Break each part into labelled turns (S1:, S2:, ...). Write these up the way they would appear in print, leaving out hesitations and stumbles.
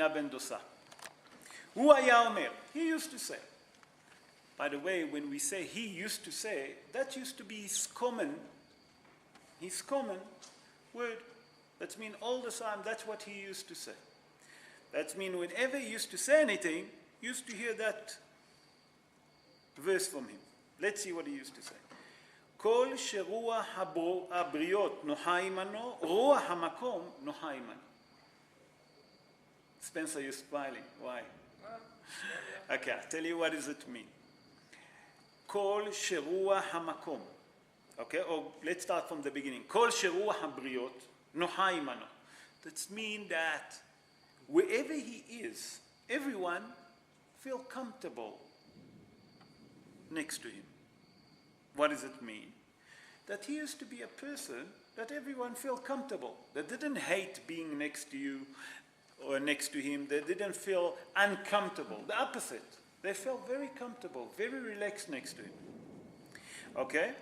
S1: מינה בן דוסה. הוא היה אומר, he used to say. By the way, when we say he used to say, that used to be his common word. That means all the time, that's what he used to say. That means whenever he used to say anything, you used to hear that verse from him. Let's see what he used to say. כל שרוח הבריות נוחה עמנו, רוח המקום נוחה עמנו. Spencer, you're smiling. Why? Okay, I'll tell you what does it mean. כל שרוח המקום. Okay, or let's start from the beginning. כל שרוח הבריות נוחה עמנו. That means that wherever he is, everyone feel comfortable next to him. What does it mean? That he used to be a person that everyone felt comfortable, that didn't hate being next to you or next to him, they didn't feel uncomfortable. The opposite. They felt very comfortable, very relaxed next to him. Okay?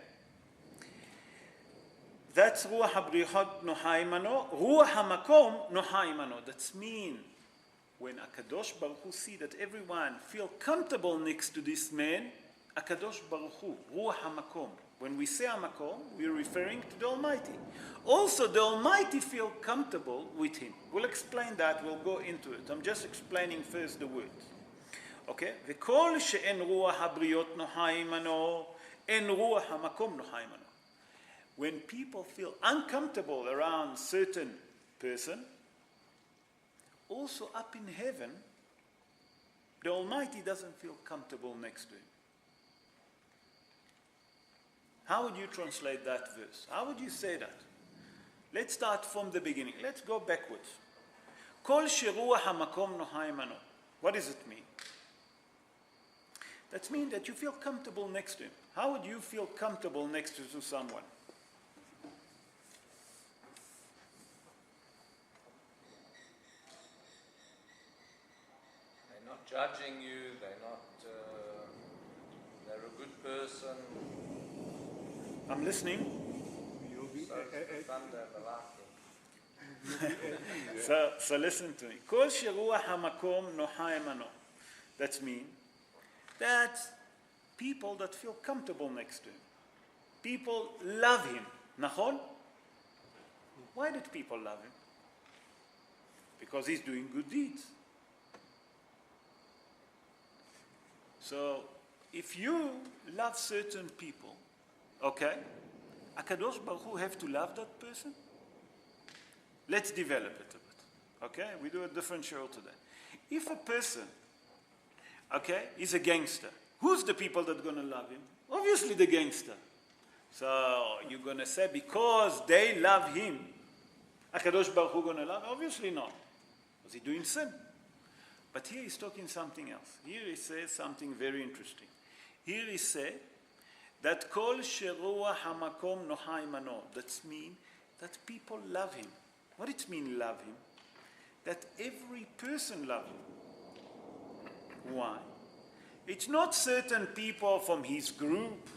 S1: That's רוח הבריות נוחה עמנו, רוח המקום נוחה עמנו. That means when Akadosh Baruch Hu see that everyone feel comfortable next to this man, Akadosh Baruch Hu, Ruach HaMakom. When we say HaMakom, we're referring to the Almighty. Also, the Almighty feel comfortable with him. We'll explain that, we'll go into it. I'm just explaining first the words. Okay? וכל שאין רוח הבריות נוחה עמנו, אין רוח המקום נוחה עמנו. When people feel uncomfortable around certain person, also up in heaven, the Almighty doesn't feel comfortable next to him. How would you translate that verse? How would you say that? Let's start from the beginning. Let's go backwards. כל שרוח המקום נוחה עמנו. What does it mean? That means that you feel comfortable next to him. How would you feel comfortable next to someone?
S2: They're not judging you, they're not, they're a good person.
S1: I'm listening. So listen to me. כל שרוח המקום נוחה עמנו. That means that people that feel comfortable next to him. People love him. נכון? Why did people love him? Because he's doing good deeds. So if you love certain people, okay, Akadosh Baruch Hu have to love that person? Let's develop it a bit. Okay? We do a different show today. If a person, okay, is a gangster, who's the people that are going to love him? Obviously the gangster. So you're going to say because they love him, Akadosh Baruch Hu going to love him? Obviously not. Was he doing sin? But here he's talking something else. Here he says something very interesting. Here he said that kol sheruach hamakom nocha imano. That means that people love him. What it mean love him? That every person love him. Why? It's not certain people from his group,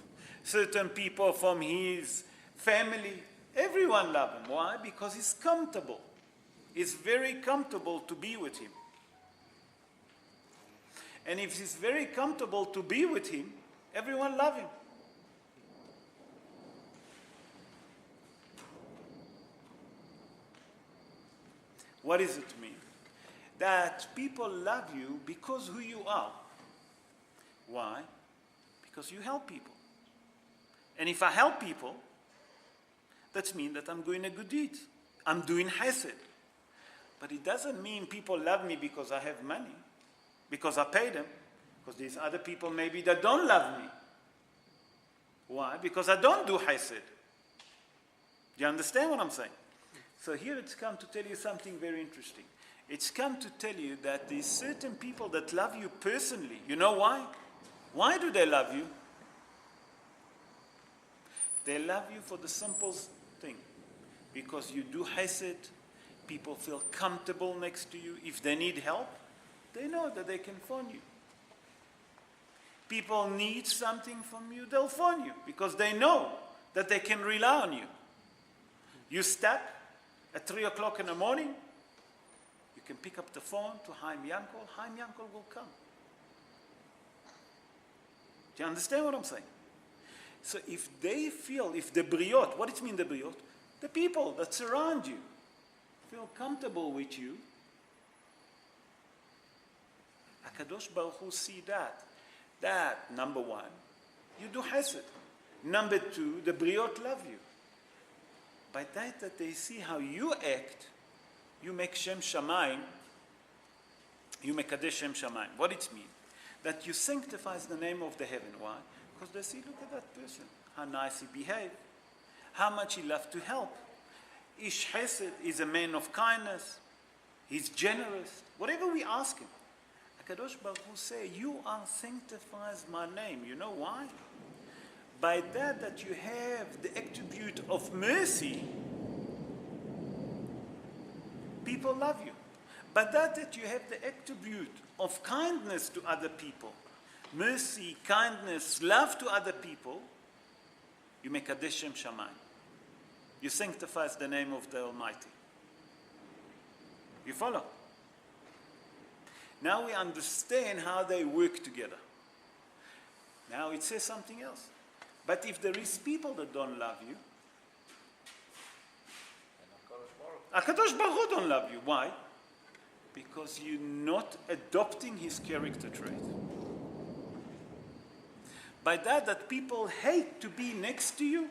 S1: certain people from his family. Everyone love him. Why? Because he's comfortable. It's very comfortable to be with him. And if it's very comfortable to be with him, everyone love him. What does it mean? That people love you because who you are. Why? Because you help people. And if I help people, that means that I'm doing a good deed. I'm doing chesed. But it doesn't mean people love me because I have money, because I pay them, because there's other people maybe that don't love me. Why? Because I don't do chesed. Do you understand what I'm saying? So here it's come to tell you something very interesting. It's come to tell you that there's certain people that love you personally. You know why? Why do they love you? They love you for the simple thing. Because you do chesed, people feel comfortable next to you. If they need help, they know that they can phone you. People need something from you, they'll phone you because they know that they can rely on you. You stuck at 3 o'clock in the morning, you can pick up the phone to Chaim Yankel. Chaim Yankel will come. Do you understand what I'm saying? So if they feel, if the briot, what it means the briot? The people that surround you feel comfortable with you, HaKadosh Baruch Hu see that, number one, you do chesed. Number two, the briot love you. By that they see how you act, you make Shem Shamayim, you make Kadesh Shem Shamayim. What it means? That you sanctify the name of the heaven. Why? Because they see, look at that person, how nice he behaved, how much he loved to help. Ish Chesed is a man of kindness, he's generous, whatever we ask him. HaKadosh Baruch Hu say, you are sanctifies my name. You know why? By that you have the attribute of mercy, people love you. But that you have the attribute of kindness to other people, mercy, kindness, love to other people, you make Kadesh Shem Shamayim. You sanctify the name of the Almighty. You follow? Now we understand how they work together. Now it says something else. But if there is people that don't love you, HaKadosh Baruch Hu don't love you. Why? Because you're not adopting his character trait. By that people hate to be next to you,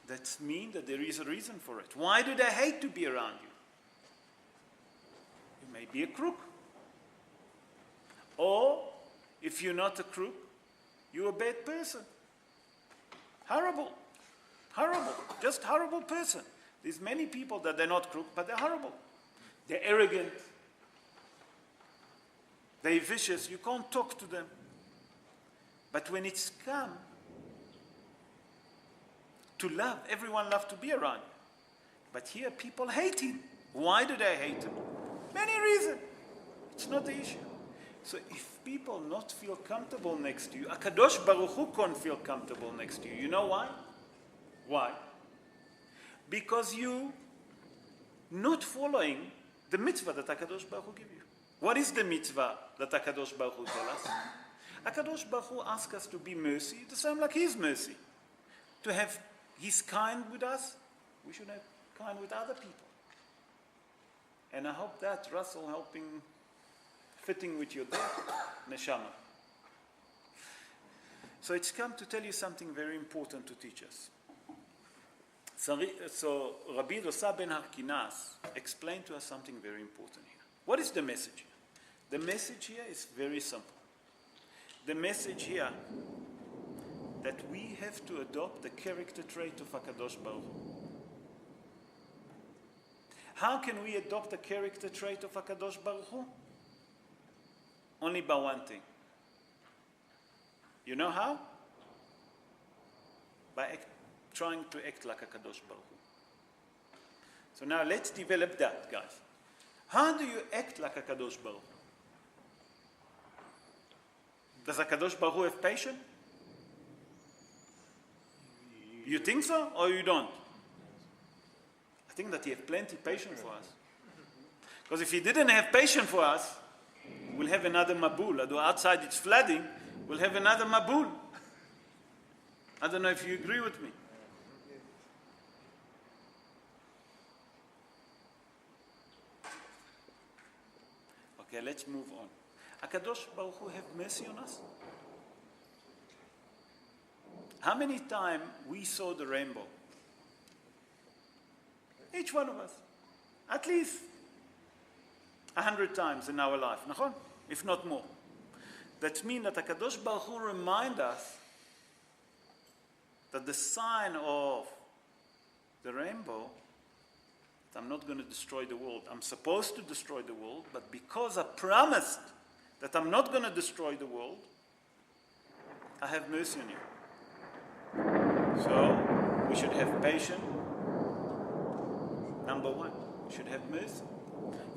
S1: that means that there is a reason for it. Why do they hate to be around you? You may be a crook. Or, if you're not a crook, you're a bad person. Horrible. Horrible. Just horrible person. There's many people that they're not crook, but they're horrible. They're arrogant. They're vicious. You can't talk to them. But when it's come to love, everyone loves to be around you. But here people hate him. Why do they hate him? Many reasons. It's not the issue. So if people not feel comfortable next to you, HaKadosh Baruch Hu can't feel comfortable next to you. You know why? Why? Because you not following the mitzvah that HaKadosh Baruch Hu give you. What is the mitzvah that HaKadosh Baruch Hu tell us? HaKadosh Baruch Hu asks us to be mercy, the same like his mercy. To have his kind with us, we should have kind with other people. And I hope that Russell helping, fitting with your dad, neshama. So it's come to tell you something very important to teach us. So Rabbi Rosa ben Harkinas explained to us something very important here. What is the message here? The message here is very simple. The message here that we have to adopt the character trait of HaKadosh Baruch Hu. How can we adopt the character trait of HaKadosh Baruch Hu? Only by one thing. You know how? By trying to act like HaKadosh Baruch Hu. So now let's develop that, guys. How do you act like HaKadosh Baruch Hu? Does HaKadosh Baruch Hu have patience? You think so, or you don't? I think that he has plenty of patience for us. Because if he didn't have patience for us, we'll have another Mabul. Although outside it's flooding, we'll have another Mabul. I don't know if you agree with me. Okay, let's move on. HaKadosh Baruch Hu have mercy on us? How many times we saw the rainbow? Each one of us. At least 100 times in our life, נכון? If not more. That means that HaKadosh Baruch Hu remind us that the sign of the rainbow, that I'm not going to destroy the world. I'm supposed to destroy the world, but because I promised that I'm not going to destroy the world, I have mercy on you. So, we should have patience. Number one, we should have mercy.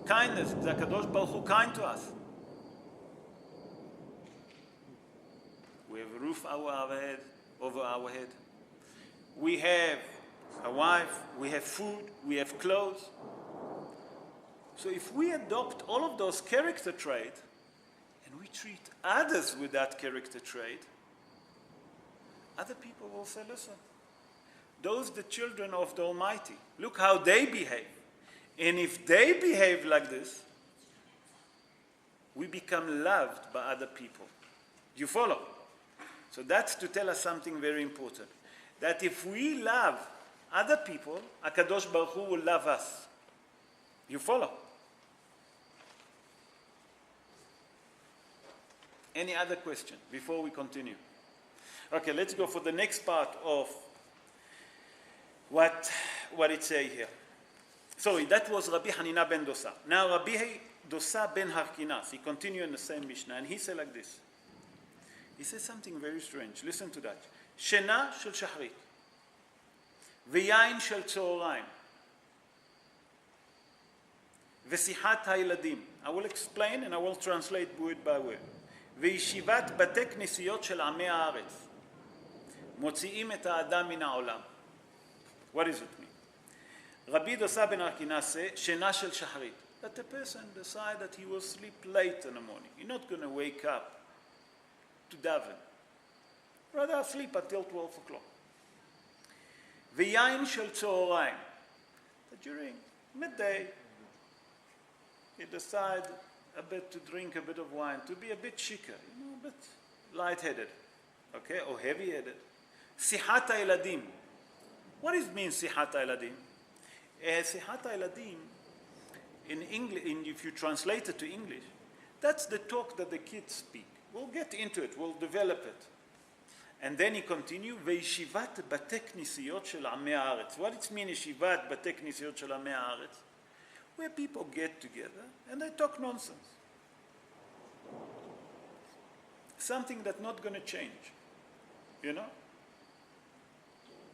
S1: Kindness, the HaKadosh Baruch Hu kind to us. We have a roof over our head. We have a wife, we have food, we have clothes. So if we adopt all of those character traits, and we treat others with that character trait, other people will say, listen, those the children of the Almighty, look how they behave. And if they behave like this, we become loved by other people. You follow? So that's to tell us something very important. That if we love other people, HaKadosh Baruch Hu will love us. You follow? Any other question before we continue? Okay, let's go for the next part of what it says here. Sorry, that was Rabbi Hanina ben Dosa. Now Rabbi Dosa ben Harkinas, he continued in the same Mishnah, and he said like this. He says something very strange. Listen to that. Shena shel shahrit, v'yain shel tzoraim, v'sihat ha'iladim. I will explain and I will translate word by word. וישיבת בתי כנסיות של עמי הארץ מוציאים את האדם מן העולם. What does it mean? Rabbi Dosa ben Harkinas says, שינה של שחרית. That the person decide that he will sleep late in the morning. He's not going to wake up to daven. Rather sleep until 12 o'clock. ויין של צהריים. During midday, he decide a bit to drink a bit of wine, to be a bit chicker, a bit light-headed, okay, or heavy-headed. Sihat ha'eladim. What does it mean, sihat ha'eladim? Sihat ha'eladim, in English, if you translate it to English, that's the talk that the kids speak. We'll get into it, we'll develop it. And then he continues, וישיבת בתי כנסיות של עמי הארץ. What does it mean, ישיבת בתי כנסיות של עמי הארץ? Where people get together and they talk nonsense. Something that's not going to change. You know?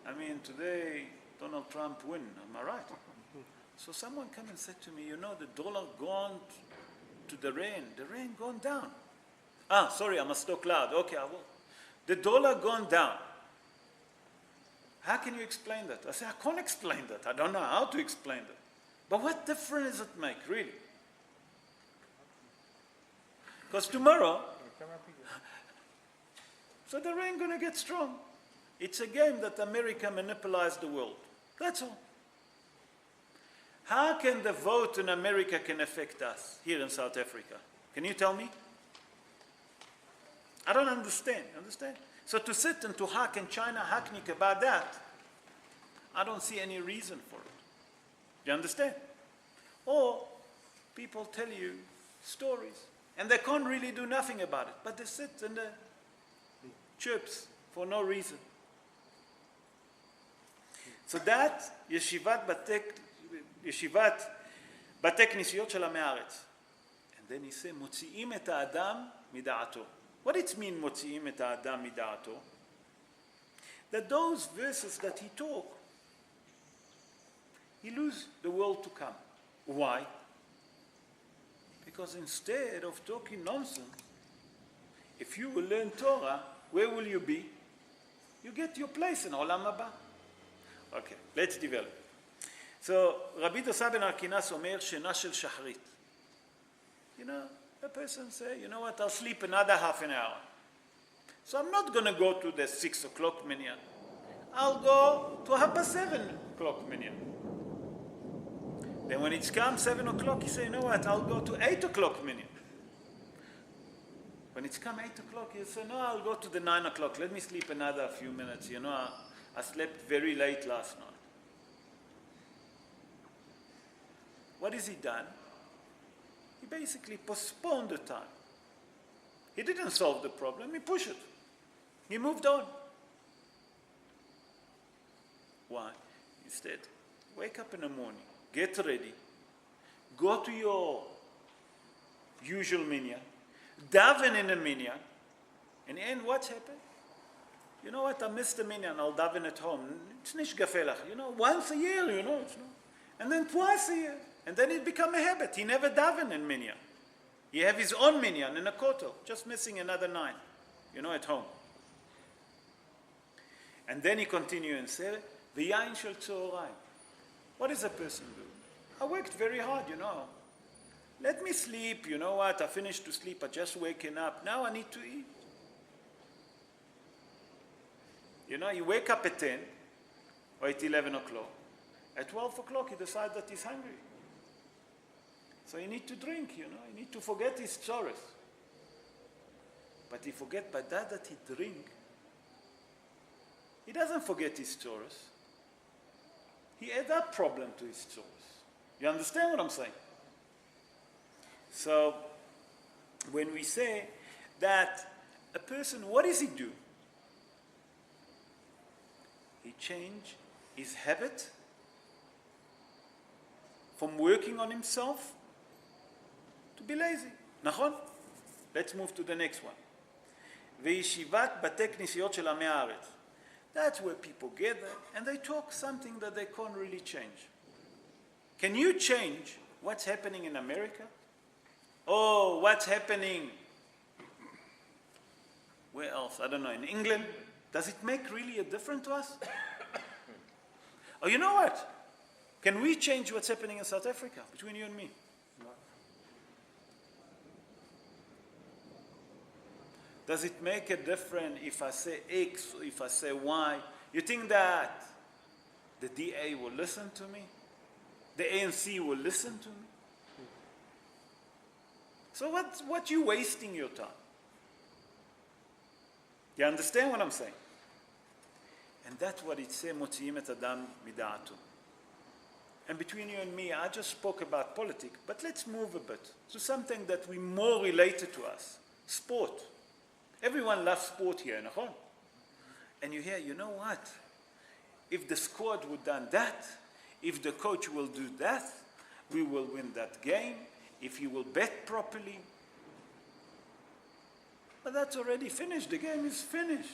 S1: I mean, today Donald Trump win, am I right? So someone come and said to me, you know, the dollar gone to the rain gone down. Sorry, I must talk loud. Okay, I will. The dollar gone down. How can you explain that? I say, I can't explain that. I don't know how to explain that. But what difference does it make, really? Because tomorrow, so the rain going to get strong. It's a game that America monopolizes the world. That's all. How can the vote in America can affect us here in South Africa? Can you tell me? I don't understand. Understand? So to sit and to hack in China, hacknick about that, I don't see any reason for it. Do you understand? Or people tell you stories and they can't really do nothing about it, but they sit and they chirps for no reason. So that ישיבת בתי כנסיות של עמי הארץ. And then he said, מוציאים את האדם מדעתו. What does it mean, מוציאים את האדם מדעתו? That those verses that he talk, he lose the world to come. Why? Because instead of talking nonsense, if you will learn Torah, where will you be? You get your place in Olam Haba. Okay, let's develop. So, Rabbi Dosa ben Harkinas אומר שינה של שחרית. You know, a person say, you know what, I'll sleep another half an hour. So I'm not going to go to the 6 o'clock minyan. I'll go to 7:30 minyan. Then when it's come 7 o'clock, he say, you know what, I'll go to 8 o'clock minyan. When it's come 8 o'clock, he say, no, I'll go to the 9 o'clock. Let me sleep another few minutes. You know, I slept very late last night. What has he done? He basically postponed the time. He didn't solve the problem, he pushed it. He moved on. Why? Instead, wake up in the morning, get ready, go to your usual minyan, daven in the minyan, and then what's happened? You know what, I missed the minyan, I'll daven at home. It's nicht gefällig. You know, once a year, you know. And then twice a year. And then it become a habit. He never daven in minyan. He have his own minyan in a kotel, just missing another 9, you know, at home. And then he continue and say, v'yain shel tzoraim. What does a person do? I worked very hard, you know. Let me sleep. You know what? I finished to sleep. I just waking up. Now I need to eat. You know, you wake up at 10 or at 11 o'clock. At 12 o'clock, you decide that he's hungry. So you need to drink, you know. You need to forget his sorrows. But he forget by that he drink. He doesn't forget his sorrows. He add that problem to his sorrows. You understand what I'm saying? So, when we say that a person, what does he do? He change his habit from working on himself to be lazy. נכון? Let's move to the next one. וישיבת בתי כנסיות של עמי הארץ. That's where people gather and they talk something that they can't really change. Can you change what's happening in America? Oh, what's happening? Where else? I don't know. In England? Does it make really a difference to us? Oh, you know what? Can we change what's happening in South Africa between you and me?
S2: No.
S1: Does it make a difference if I say X or if I say Y? You think that the DA will listen to me? The ANC will listen to me? So what you wasting your time? You understand what I'm saying? And that's what it says, מוציאים את אדם מדעתו. And between you and me, I just spoke about politics, but let's move a bit to something that we more related to us. Sport. Everyone loves sport here, נכון? And you hear, you know what? If the squad would done that, if the coach will do that, we will win that game, if he will bet properly. But that's already finished. The game is finished.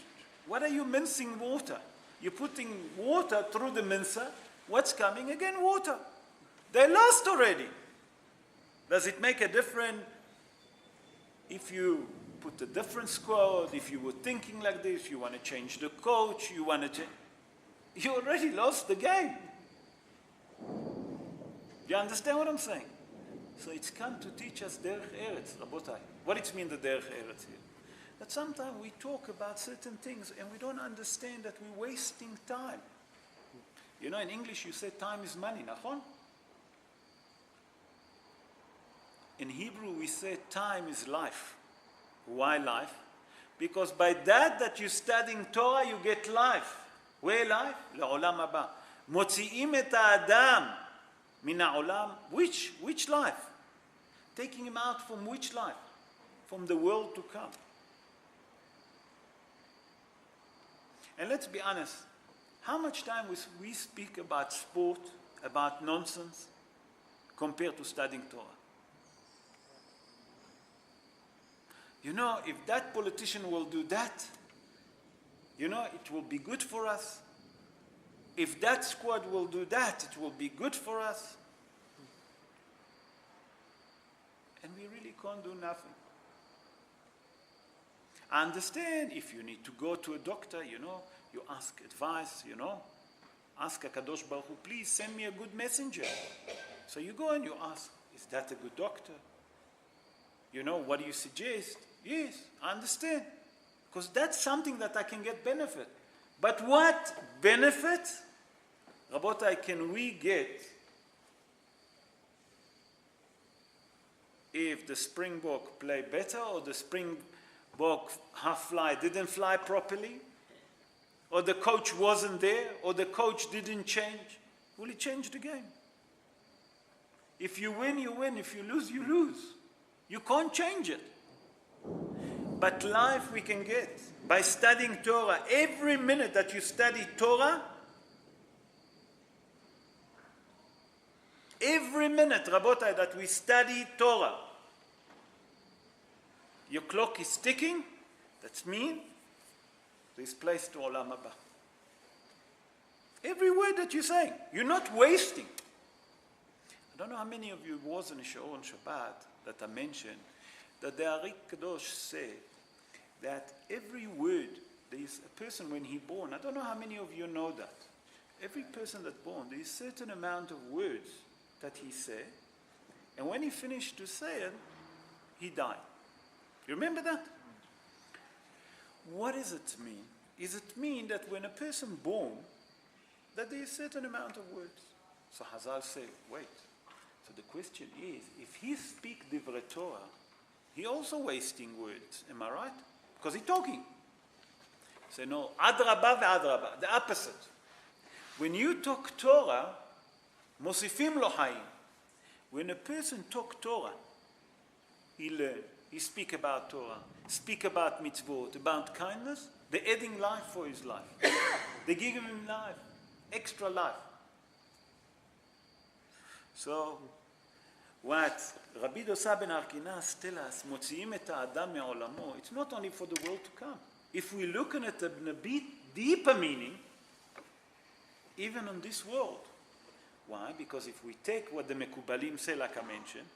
S1: What are you mincing water? You're putting water through the mincer. What's coming? Again, water. They lost already. Does it make a difference if you put a different squad, if you were thinking like this, you want to change the coach, you want to change... You already lost the game. You understand what I'm saying? So it's come to teach us derech eretz, Rabotai. What it means, the derech eretz here? That sometimes we talk about certain things and we don't understand that we're wasting time. You know, in English you say time is money, nachon? In Hebrew we say time is life. Why life? Because by that you're studying Torah, you get life. Where life? לעולם הבא. מוציאים את האדם מן העולם. Which life? Taking him out from which life? From the world to come. And let's be honest, how much time we speak about sport, about nonsense, compared to studying Torah? You know, if that politician will do that, you know, it will be good for us. If that squad will do that, it will be good for us. And we really can't do nothing. I understand if you need to go to a doctor, you know, you ask advice, you know. Ask HaKadosh Baruch Hu, please send me a good messenger. So you go and you ask, is that a good doctor? You know, what do you suggest? Yes, I understand. Because that's something that I can get benefit. But what benefit, Rabotai, can we get if the Springbok play better or the Springbok half fly didn't fly properly? Or the coach wasn't there? Or the coach didn't change? Will he change the game? If you win, you win. If you lose, you lose. You can't change it. But life we can get by studying Torah. Every minute that you study Torah, every minute, Rabotai, that we study Torah, your clock is ticking. That's mean this place to Olam Haba. Every word that you're saying, you're not wasting. I don't know how many of you was in Shiur on Shabbat that I mentioned that the Ari Kadosh say that every word, there is a person when he born, I don't know how many of you know that. Every person that's born, there is a certain amount of words that he say, And when he finished to say it, he died. You remember that? What does it mean? Does it mean that when a person born, that there is a certain amount of words? So Hazal say, wait. So the question is, if he speak divrei Torah, he also wasting words. Am I right? Because he's talking. Say no, adraba ve'adraba, the opposite. When you talk Torah, mosifim lo hayim. When a person talk Torah, he learn, he speak about Torah, speak about mitzvot, about kindness, they're adding life for his life. They give him life, extra life. So, what Rabbi Dosa ben Arkinas tell us, מוציאים את האדם מעולמו, it's not only for the world to come. If we look at it in a bit deeper meaning, even on this world. Why? Because if we take what the Mekubalim say, like I mentioned,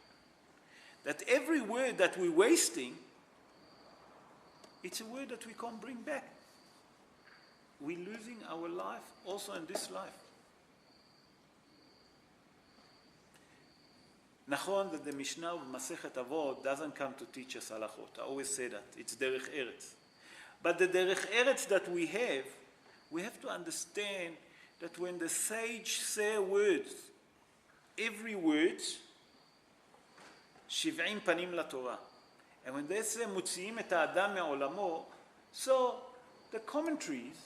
S1: that every word that we're wasting, it's a word that we can't bring back. We're losing our life also in this life. Nachon that the Mishnah of Masechet Avot doesn't come to teach us halachot. I always say that. It's derech eretz. But the derech eretz that we have to understand that when the sage say words, every word, shiv'im panim laTorah. And when they say mutziim et ha'adam me'olamo, so the commentaries,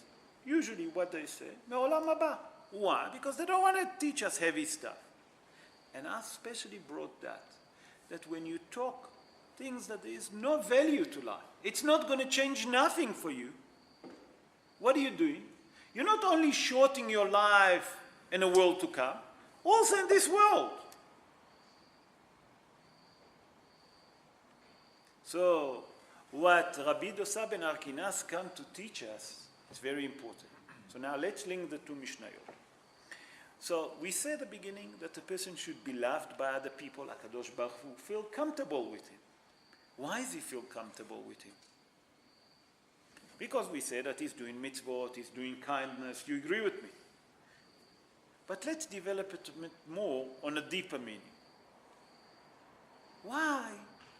S1: usually what they say, me'olam haba. Why? Because they don't want to teach us heavy stuff. And I especially brought that when you talk things that there is no value to life, it's not going to change nothing for you. What are you doing? You're not only shorting your life in a world to come, also in this world. So, what Rabbi Dosa ben Arkinas come to teach us is very important. So now let's link the two Mishnayot. So we said at the beginning that a person should be loved by other people, HaKadosh Baruch Hu, feel comfortable with him. Why does he feel comfortable with him? Because we said that he's doing mitzvot, he's doing kindness. You agree with me? But let's develop it a bit more on a deeper meaning. Why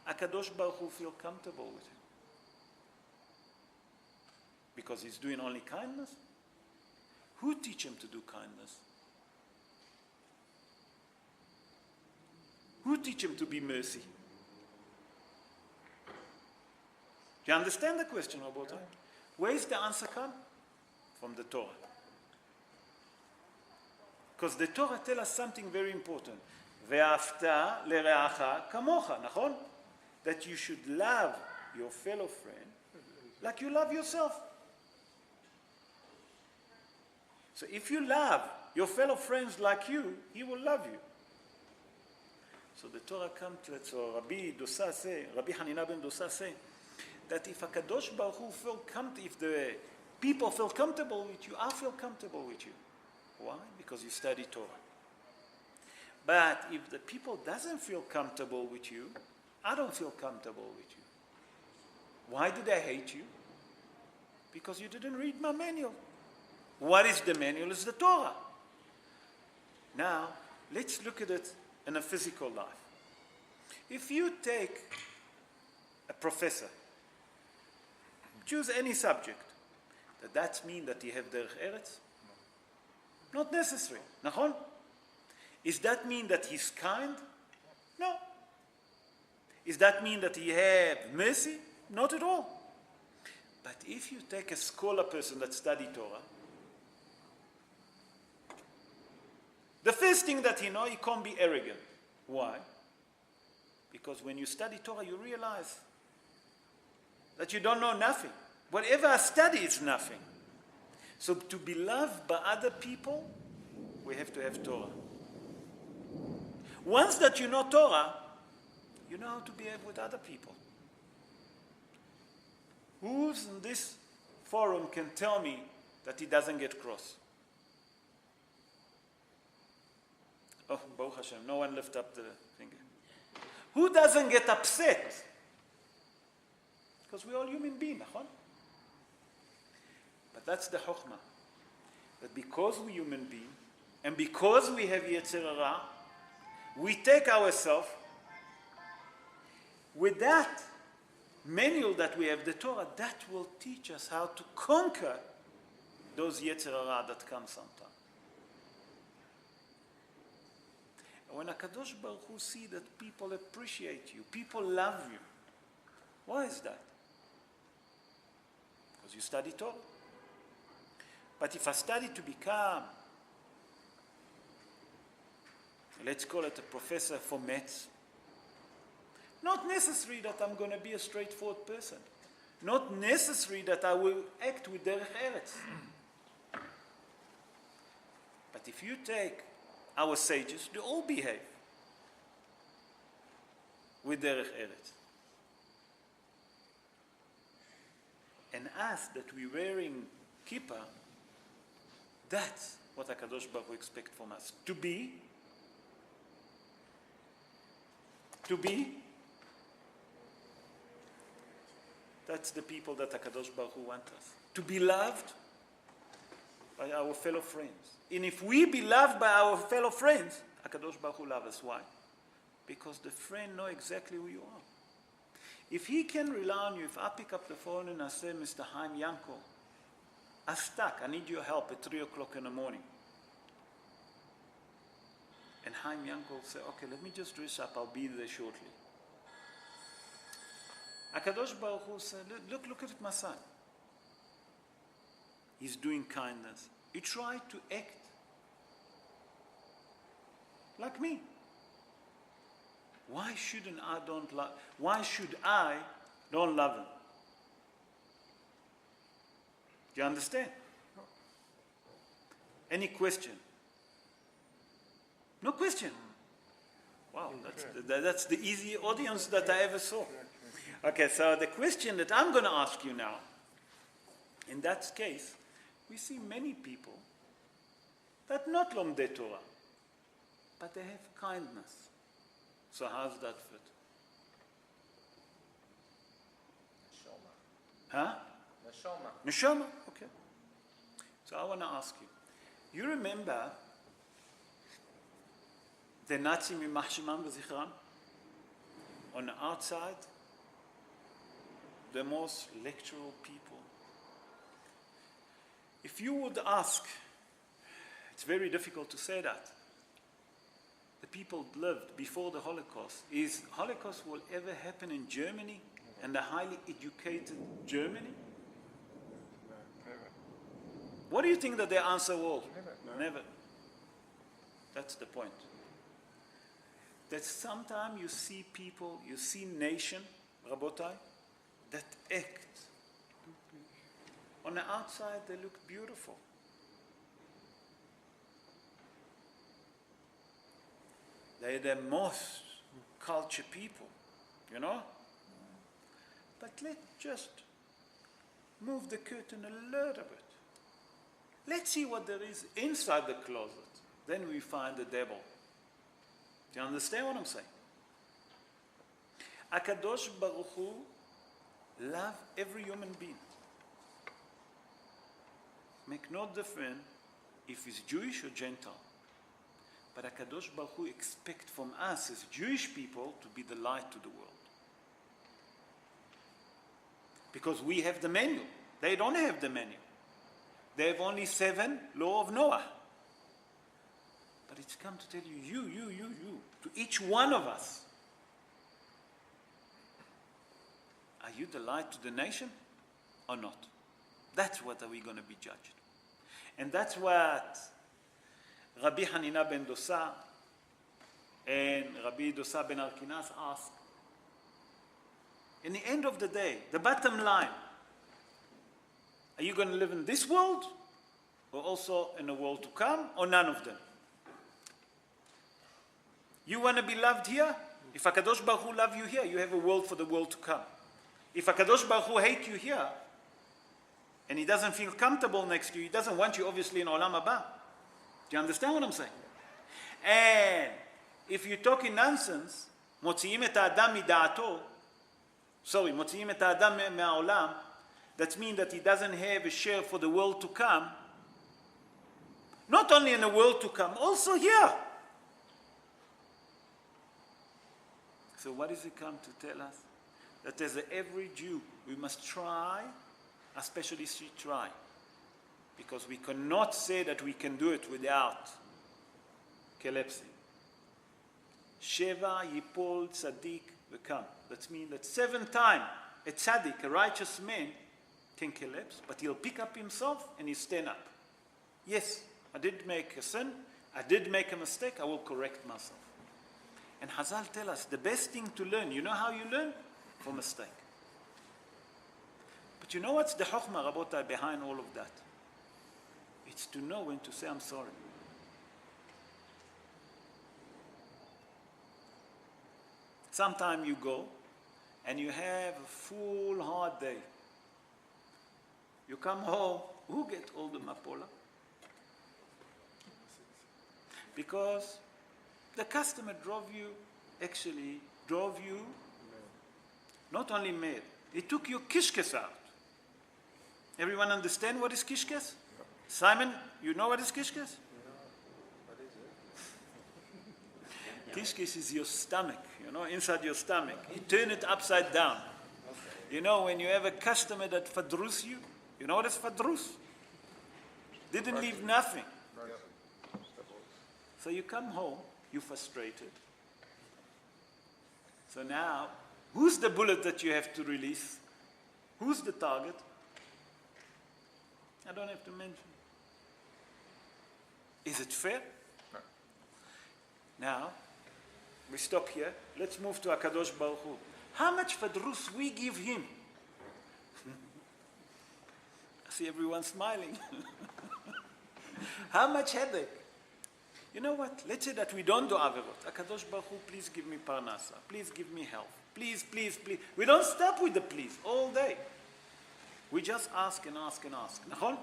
S1: HaKadosh Baruch Hu feel comfortable with him? Because he's doing only kindness? Who teach him to do kindness? Who teach him to be mercy? Do you understand the question, Rabotai? Where is the answer come? From the Torah. Because the Torah tells us something very important. Ve'afta lereacha kamocha, nachon? That you should love your fellow friend like you love yourself. So if you love your fellow friends like you, he will love you. So the Torah comes to it. So Rabbi Hanina ben Dosa say, that if HaKadosh Baruch Hu if the people feel comfortable with you, I feel comfortable with you. Why? Because you study Torah. But if the people doesn't feel comfortable with you, I don't feel comfortable with you. Why did I hate you? Because you didn't read my manual. What is the manual? It's the Torah. Now, let's look at it in a physical life. If you take a professor, choose any subject, does that mean that he have derech eretz? Not necessary. Nachon? Does that mean that he's kind? No. Does that mean that he have mercy? Not at all. But if you take a scholar person that study Torah, the first thing that he know, he can't be arrogant. Why? Because when you study Torah, you realize that you don't know nothing. Whatever I study is nothing. So to be loved by other people, we have to have Torah. Once that you know Torah, you know how to behave with other people. Who's in this forum can tell me that he doesn't get cross? Oh, Baruch Hashem, no one lift up the finger. Who doesn't get upset? Because we're all human beings, nachon? But that's the chokhmah. That because we're human beings, and because we have Yetzer Hara, we take ourselves with that manual that we have, the Torah, that will teach us how to conquer those Yetzer Hara that come sometime. And when HaKadosh Baruch Hu see that people appreciate you, people love you, why is that? Because you study Torah. But if I study to become, let's call it a professor for maths, not necessary that I'm going to be a straightforward person. Not necessary that I will act with derech eretz. But if you take our sages, they all behave with derech eretz. And us that we're wearing kippah, that's what HaKadosh Baruch Hu expects from us. To be, that's the people that HaKadosh Baruch Hu wants us. To be loved by our fellow friends. And if we be loved by our fellow friends, HaKadosh Baruch Hu loves us. Why? Because the friend knows exactly who you are. If he can rely on you, if I pick up the phone and I say, Mr. Chaim Yankel, I'm stuck, I need your help at 3 o'clock in the morning. And Chaim Yankel will say, okay, let me just dress up, I'll be there shortly. HaKadosh Baruch Hu said, look at my son. He's doing kindness. He tried to act like me. Why should I don't love him? Do you understand? Any question? No question. Wow, that's the easy audience that I ever saw. Okay, so the question that I'm going to ask you now, in that case, we see many people that not lomdei Torah, but they have kindness. So how's that fit? Huh? Neshama, okay. So I want to ask you, you remember the Nazim Yimach Shemam v'Zichram? On the outside, the most lectural people. If you would ask, it's very difficult to say that, the people lived before the Holocaust, is Holocaust will ever happen in Germany and a highly educated Germany?
S3: Never.
S1: What do you think that their answer was?
S3: Never.
S1: That's the point. That sometimes you see people, you see nation, Rabotai, that act. On the outside, they look beautiful. They're the most cultured people, you know? But let's just move the curtain a little bit. Let's see what there is inside the closet. Then we find the devil. Do you understand what I'm saying? HaKadosh Baruch Hu loves every human being. Make no difference if he's Jewish or Gentile. But HaKadosh Baruch Hu expects from us as Jewish people to be the light to the world. Because we have the manual. They don't have the manual. They have only 7 laws of Noah. But it's come to tell you, to each one of us. Are you the light to the nation or not? That's what are we going to be judged. And that's what Rabbi Hanina ben Dosa and Rabbi Dosa ben Arkinas asked. In the end of the day, the bottom line, are you going to live in this world or also in the world to come, or none of them? You want to be loved here? If HaKadosh Baruch Hu love you here, you have a world for the world to come. If HaKadosh Baruch Hu hate you here, and he doesn't feel comfortable next to you, he doesn't want you obviously in Olam Haba. Do you understand what I'm saying? And if you're talking nonsense, מוציאים את האדם מדעתו, מוציאים את האדם מהעולם, that means that he doesn't have a share for the world to come, not only in the world to come, also here. So what does he come to tell us? That as every Jew, we must try, especially try. Because we cannot say that we can do it without collapsing. Sheva yipol tzaddik v'kam. That means that 7 times a tzaddik, a righteous man, can collapse, but he'll pick up himself and he'll stand up. Yes, I did make a sin, I did make a mistake, I will correct myself. And Hazal tell us, the best thing to learn, you know how you learn? From mistake. But you know what's the chokhmah, Rabotai, behind all of that? It's to know when to say, I'm sorry. Sometimes you go and you have a full hard day. You come home, who get all the mapola? Because the customer drove you not only mad, he took your kishkes out. Everyone understand what is kishkes? Simon, you know what is kishkes?
S2: What is it?
S1: Kishkes is your stomach, inside your stomach. You turn it upside down. When you have a customer that fadrus you, you know what is fadrus? Didn't leave nothing. So you come home, you're frustrated. So now, who's the bullet that you have to release? Who's the target? I don't have to mention. Is it fair?
S3: No.
S1: Now, we stop here. Let's move to HaKadosh Baruch Hu. How much fadrus we give him? I see everyone smiling. How much headache? You know what? Let's say that we don't do averot. HaKadosh Baruch Hu, please give me parnasa. Please give me health. Please, please, please. We don't stop with the please all day. We just ask and ask and ask. Nachon?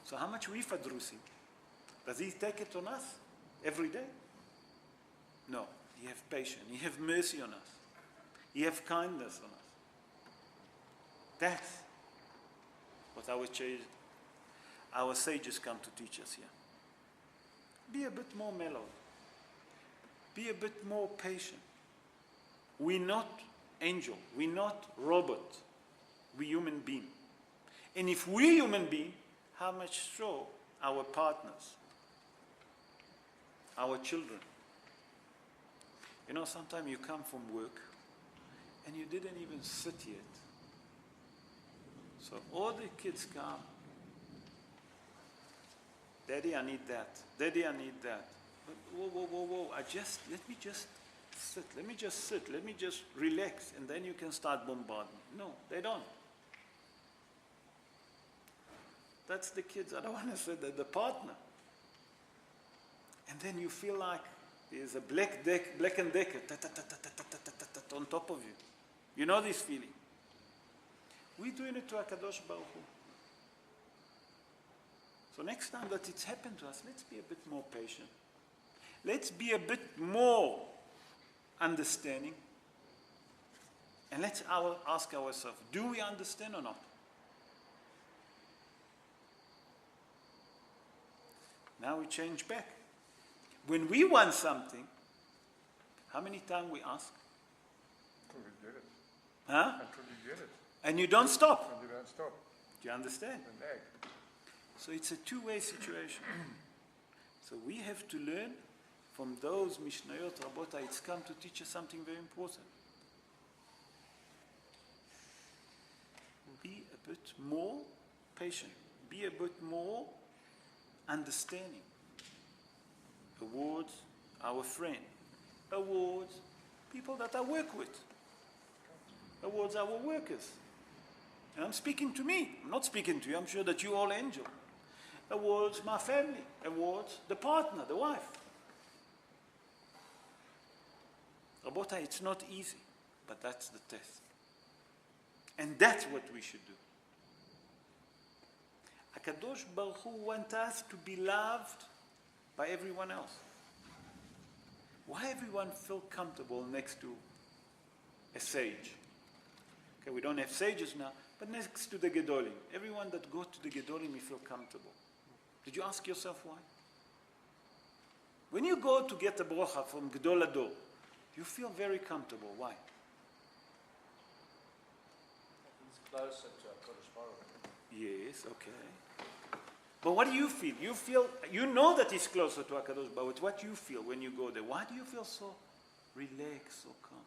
S1: So how much we fadrusim? Does he take it on us every day? No. He have patience. He have mercy on us. He have kindness on us. That's what our sages come to teach us here. Be a bit more mellow. Be a bit more patient. We're not angel. We're not robot. We're human being. And if we're human being, how much so our partners, our children. Sometimes you come from work and you didn't even sit yet. So all the kids come. Daddy, I need that. Daddy, I need that. But whoa. Let me just sit. Let me just sit. Let me just relax. And then you can start bombarding. No, they don't. That's the kids. I don't want to say that the partner. And then you feel like there's a black and decker on top of you. You know this feeling. We're doing it to HaKadosh Baruch Hu. So next time that it's happened to us, let's be a bit more patient. Let's be a bit more understanding. And let's ask ourselves, do we understand or not? Now we change back. When we want something, how many times we ask?
S3: Until we get it.
S1: Huh?
S3: Until we get it.
S1: And you don't stop.
S3: And you don't stop.
S1: Do you understand?
S3: And egg.
S1: So it's a two-way situation. So we have to learn from those Mishnayot, Rabotai. It's come to teach us something very important. Be a bit more patient. Be a bit more understanding. Awards our friend. Awards people that I work with. Awards our workers. And I'm speaking to me. I'm not speaking to you. I'm sure that you all angel. Awards my family. Awards the partner, the wife. Rabotai, it's not easy, but that's the test. And that's what we should do. HaKadosh Baruch Hu wants us to be loved by everyone else. Why everyone feel comfortable next to a sage? Okay, we don't have sages now, but next to the Gedolim. Everyone that goes to the Gedolim, you feel comfortable. Did you ask yourself why? When you go to get a brocha from Gedol Ador, you feel very comfortable. Why?
S2: He's closer to HaKadosh Baruch Hu.
S1: Yes, okay. But what do you feel? You know that he's closer to HaKadosh Baruch Hu. What do you feel when you go there? Why do you feel so relaxed, so calm?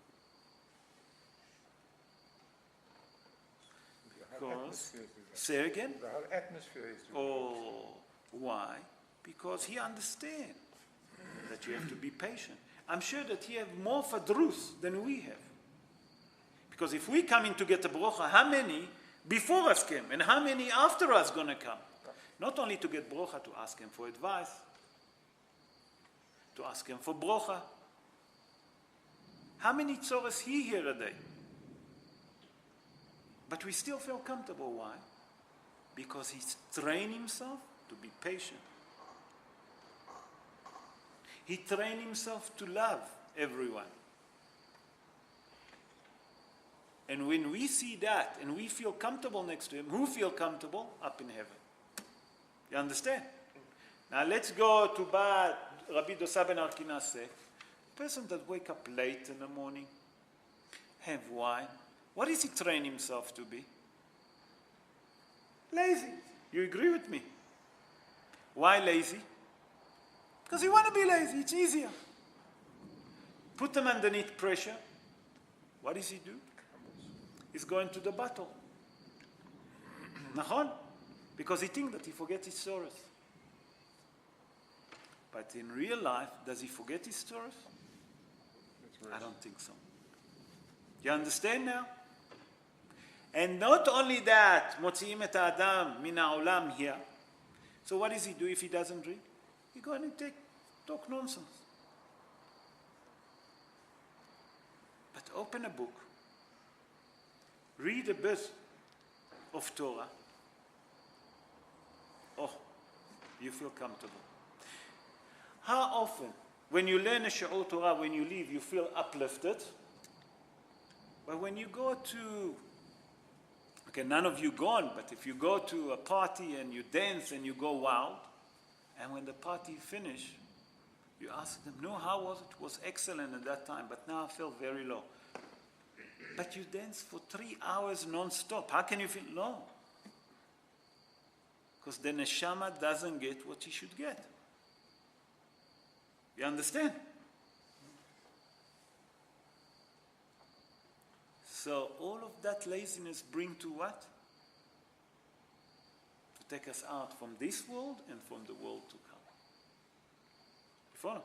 S1: Because, say again?
S3: The whole atmosphere is to
S1: Oh, why? Because he understands that you have to be patient. I'm sure that he has more fadrus than we have. Because if we come in to get a brocha, how many before us came and how many after us going to come? Not only to get brocha, to ask him for advice, to ask him for brocha. How many tzoras he hear a day? But we still feel comfortable. Why? Because he's trained himself to be patient. He trained himself to love everyone. And when we see that and we feel comfortable next to him, who feel comfortable? Up in heaven. You understand? Now let's go to Bad Rabbi Dosa ben Arkina said, a person that wake up late in the morning, have wine, what does he train himself to be? Lazy. You agree with me? Why lazy? Because you want to be lazy. It's easier. Put him underneath pressure. What does he do? He's going to the battle. Nachon? Because he thinks that he forgets his sorrows. But in real life, does he forget his sorrows? I don't think so. You understand now? And not only that, מוציאים את האדם מן העולם here. So what does he do if he doesn't drink? He's going to talk nonsense. But open a book, read a bit of Torah. Oh, you feel comfortable. How often, when you learn a shi'ur Torah, when you leave, you feel uplifted? But when you go to, okay, none of you gone, but if you go to a party and you dance and you go wild, and when the party finish, you ask them, no, how was it? It was excellent at that time, but now I feel very low. But you dance for 3 hours non-stop. How can you feel low? Because the neshama doesn't get what he should get. You understand? So all of that laziness bring to what? To take us out from this world and from the world to come. You follow?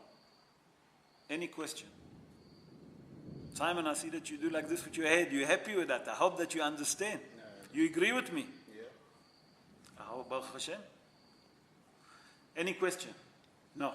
S1: Any question? Simon, I see that you do like this with your head. You happy with that? I hope that you understand.
S2: No.
S1: You agree with me?
S2: Yeah.
S1: I hope, Baruch Hashem. Any question? No.